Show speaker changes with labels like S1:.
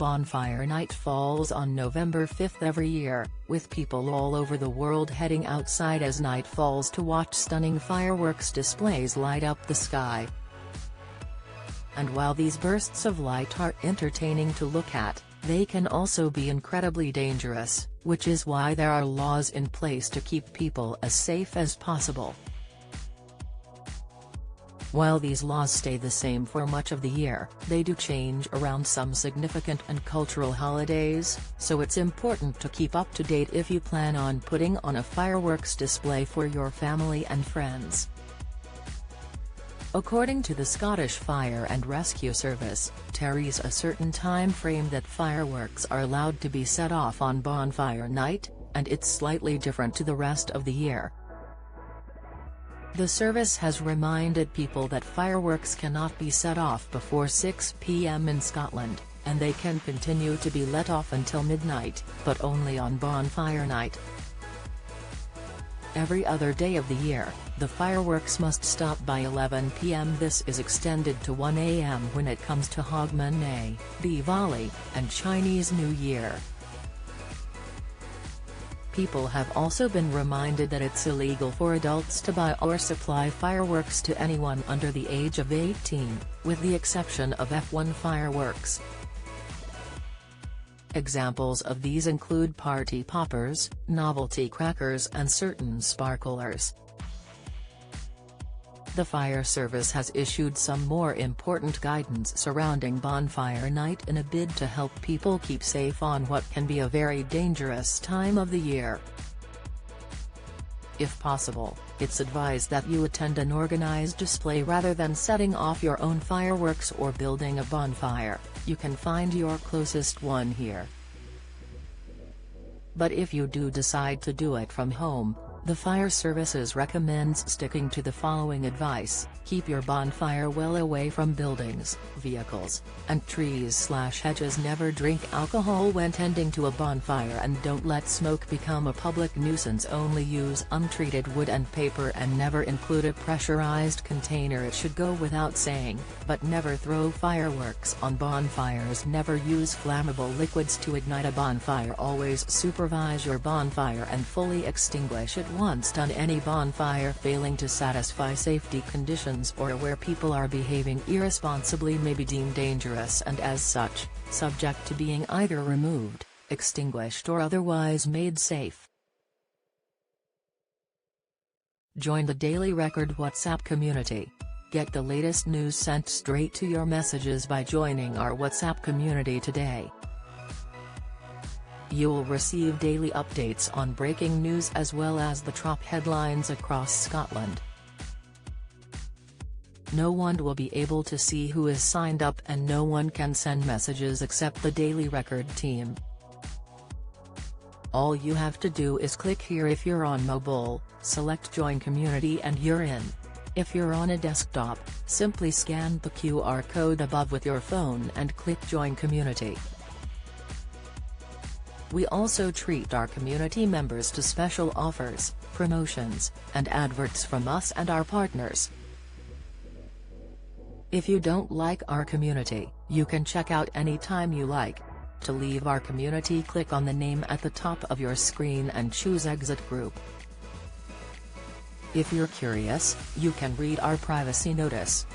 S1: Bonfire Night falls on November 5 every year, with people all over the world heading outside as night falls to watch stunning fireworks displays light up the sky. And while these bursts of light are entertaining to look at, they can also be incredibly dangerous, which is why there are laws in place to keep people as safe as possible. While these laws stay the same for much of the year, they do change around some significant and cultural holidays, so it's important to keep up to date if you plan on putting on a fireworks display for your family and friends. According to the Scottish Fire and Rescue Service, there is a certain time frame that fireworks are allowed to be set off on Bonfire Night, and it's slightly different to the rest of the year. The service has reminded people that fireworks cannot be set off before 6 p.m. in Scotland, and they can continue to be let off until midnight, but only on Bonfire Night. Every other day of the year, the fireworks must stop by 11 p.m. This is extended to 1 a.m. when it comes to Hogmanay, Diwali, and Chinese New Year. People have also been reminded that it's illegal for adults to buy or supply fireworks to anyone under the age of 18, with the exception of F1 fireworks. Examples of these include party poppers, novelty crackers and certain sparklers. The fire service has issued some more important guidance surrounding Bonfire Night in a bid to help people keep safe on what can be a very dangerous time of the year. If possible, it's advised that you attend an organized display rather than setting off your own fireworks or building a bonfire. You can find your closest one here. But if you do decide to do it from home, the fire services recommends sticking to the following advice: keep your bonfire well away from buildings, vehicles, and trees/hedges. Never drink alcohol when tending to a bonfire, and don't let smoke become a public nuisance. Only use untreated wood and paper and never include a pressurized container. It should go without saying, but never throw fireworks on bonfires. Never use flammable liquids to ignite a bonfire. Always supervise your bonfire and fully extinguish it once done. Any bonfire failing to satisfy safety conditions or where people are behaving irresponsibly may be deemed dangerous and as such, subject to being either removed, extinguished or otherwise made safe. Join the Daily Record WhatsApp community. Get the latest news sent straight to your messages by joining our WhatsApp community today. You'll receive daily updates on breaking news as well as the top headlines across Scotland. No one will be able to see who is signed up, and no one can send messages except the Daily Record team. All you have to do is click here. If you're on mobile, select Join Community and you're in. If you're on a desktop, simply scan the QR code above with your phone and click Join Community. We also treat our community members to special offers, promotions, and adverts from us and our partners. If you don't like our community, you can check out anytime you like. To leave our community, click on the name at the top of your screen and choose Exit Group. If you're curious, you can read our privacy notice.